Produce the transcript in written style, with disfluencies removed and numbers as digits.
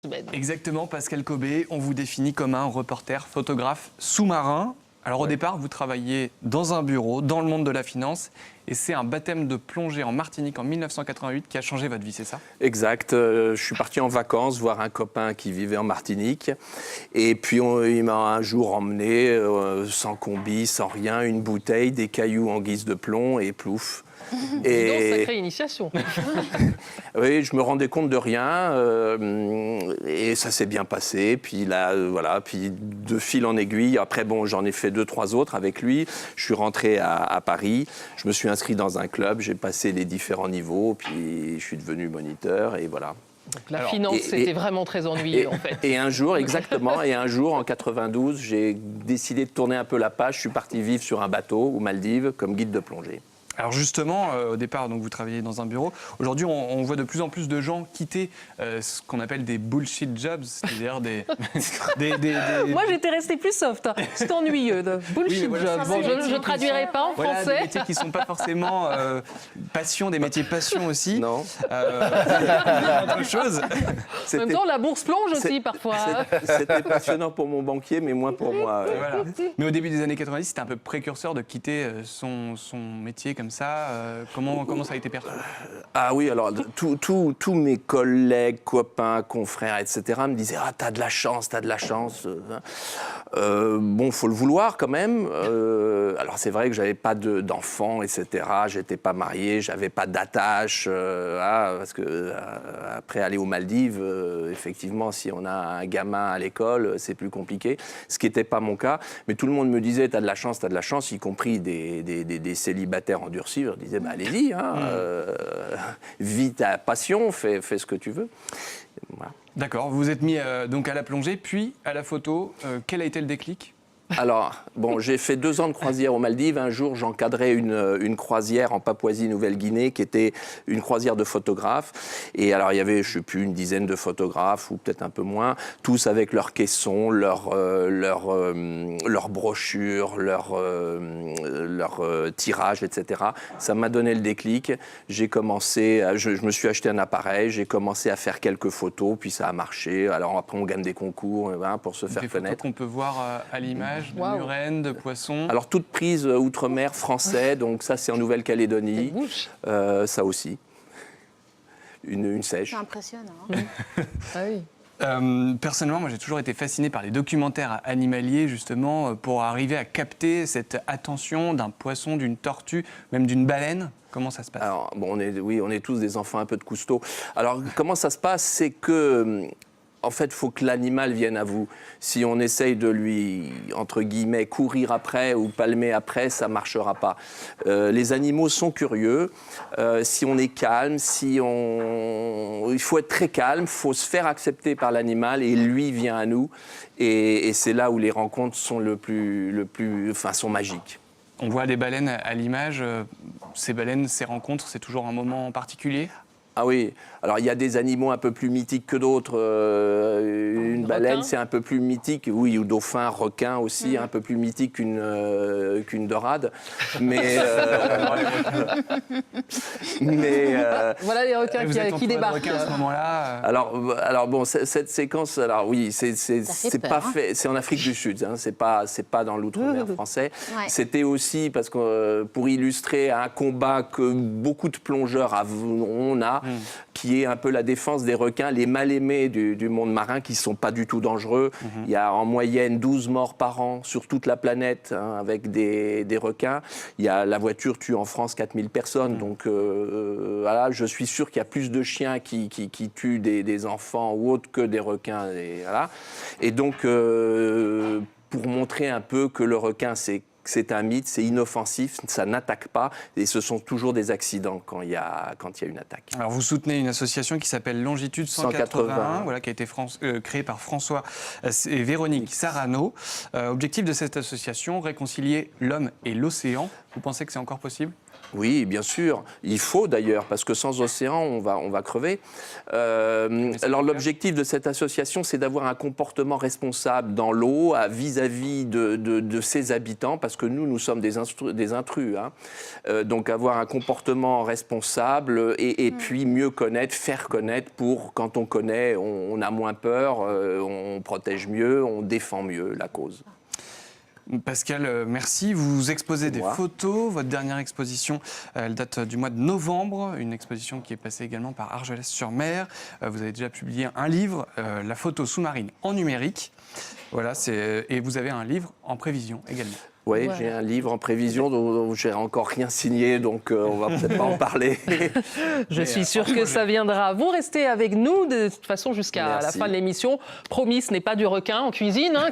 semaine. Exactement, Pascal Cobé, on vous définit comme un reporter, photographe sous-marin. Alors au départ, vous travailliez dans un bureau, dans le monde de la finance, et c'est un baptême de plongée en Martinique en 1988 qui a changé votre vie, c'est ça? Exact. Je suis parti en vacances voir un copain qui vivait en Martinique. Et puis il m'a un jour emmené, sans combi, sans rien, une bouteille, des cailloux en guise de plomb et plouf. Et donc, sacrée initiation. Oui, je me rendais compte de rien et ça s'est bien passé. Puis là, voilà, puis de fil en aiguille. Après, bon, j'en ai fait 2-3 autres avec lui. Je suis rentré à Paris. Je me suis inscrit dans un club. J'ai passé les différents niveaux. Puis je suis devenu moniteur et voilà. Donc la finance, c'était vraiment très ennuyeux en fait. Et un jour, exactement, et un jour en 92, j'ai décidé de tourner un peu la page. Je suis parti vivre sur un bateau aux Maldives comme guide de plongée. Alors justement, au départ, donc, vous travaillez dans un bureau. Aujourd'hui, on voit de plus en plus de gens quitter ce qu'on appelle des bullshit jobs, c'est-à-dire des... Moi, j'étais restée plus soft. C'est ennuyeux, de bullshit Oui, voilà, jobs. Bon, je ne traduirai pas en Voilà, français. des métiers qui ne sont pas forcément passion, des métiers passion aussi. Non. Autre chose. En même temps, la bourse plonge aussi parfois. C'était passionnant pour mon banquier, mais moins pour moi. Voilà. Mais au début des années 90, c'était un peu précurseur de quitter son métier comme ça. Comment ça a été perçu? Ah oui, alors tous mes collègues, copains, confrères, etc. me disaient « Ah, t'as de la chance, t'as de la chance. » Bon, faut le vouloir quand même. Alors c'est vrai que j'avais pas d'enfants, etc. J'étais pas marié, j'avais pas d'attache. Parce que après aller aux Maldives, effectivement, si on a un gamin à l'école, c'est plus compliqué. Ce qui n'était pas mon cas. Mais tout le monde me disait « T'as de la chance, t'as de la chance », y compris des célibataires endurcis. Je leur disais « Allez-y, vis ta passion, fais ce que tu veux. » Voilà. D'accord, vous vous êtes mis donc à la plongée, puis à la photo. Quel a été le déclic? Alors, bon, j'ai fait 2 ans de croisière aux Maldives. Un jour, j'encadrais une croisière en Papouasie-Nouvelle-Guinée qui était une croisière de photographes. Et alors, il y avait, je ne sais plus, une dizaine de photographes, ou peut-être un peu moins, tous avec leurs caissons, leurs brochures, leurs tirages, etc. Ça m'a donné le déclic. J'ai commencé, je me suis acheté un appareil, j'ai commencé à faire quelques photos, puis ça a marché. Alors après, on gagne des concours pour se faire des connaître. Photos qu'on peut voir à l'image. De murènes, de poissons. Alors, toutes prises outre-mer français, donc ça, c'est en Nouvelle-Calédonie. Ça aussi. Une sèche. C'est impressionnant. Ah oui. Personnellement, moi, j'ai toujours été fasciné par les documentaires animaliers, justement, pour arriver à capter cette attention d'un poisson, d'une tortue, même d'une baleine. Comment ça se passe? Alors, bon, on est tous des enfants un peu de cousteau. Alors, comment ça se passe? C'est que... En fait, il faut que l'animal vienne à vous. Si on essaye de lui, entre guillemets, courir après ou palmer après, ça ne marchera pas. Les animaux sont curieux. Si on est calme, il faut être très calme, il faut se faire accepter par l'animal et lui vient à nous. Et c'est là où les rencontres sont sont magiques. On voit des baleines à l'image. Ces baleines, ces rencontres, c'est toujours un moment particulier? Ah oui, alors il y a des animaux un peu plus mythiques que d'autres. Une baleine, c'est un peu plus mythique, oui, ou dauphin, requin aussi, un peu plus mythique qu'une dorade. Mais, voilà les requins qui débarquent. Requins à ce moment-là. Alors bon, cette séquence, alors oui, c'est pas fait, c'est en Afrique du Sud, hein, c'est pas dans l'outre-mer français. Ouais. C'était aussi parce que pour illustrer un combat que beaucoup de plongeurs on a. Qui est un peu la défense des requins, les mal-aimés du monde marin qui ne sont pas du tout dangereux. Il y a en moyenne 12 morts par an sur toute la planète avec des requins. La voiture tue en France 4000 personnes. Donc voilà, je suis sûr qu'il y a plus de chiens qui tuent des enfants ou autres que des requins. Et donc, pour montrer un peu que le requin, c'est un mythe, c'est inoffensif, ça n'attaque pas et ce sont toujours des accidents quand il y a une attaque. Alors vous soutenez une association qui s'appelle Longitude 181, voilà, qui a été créée par François et Véronique Sarano. Objectif de cette association, réconcilier l'homme et l'océan. Vous pensez que c'est encore possible? Oui, bien sûr. Il faut d'ailleurs, parce que sans océan, on va crever. Alors l'objectif de cette association, c'est d'avoir un comportement responsable dans l'eau vis-à-vis de ses habitants, parce que nous sommes des intrus. Hein. Donc avoir un comportement responsable et puis mieux connaître, faire connaître pour, quand on connaît, on a moins peur, on protège mieux, on défend mieux la cause. Pascal, merci. Vous exposez des photos. Votre dernière exposition, elle date du mois de novembre. Une exposition qui est passée également par Argelès-sur-Mer. Vous avez déjà publié un livre, La photo sous-marine en numérique. Voilà, et vous avez un livre en prévision également. Oui, j'ai un livre en prévision dont j'ai encore rien signé, donc on va peut-être pas en parler. Je suis sûre que ça viendra. Vous restez avec nous de toute façon jusqu'à la fin de l'émission. Promis, ce n'est pas du requin en cuisine. Hein,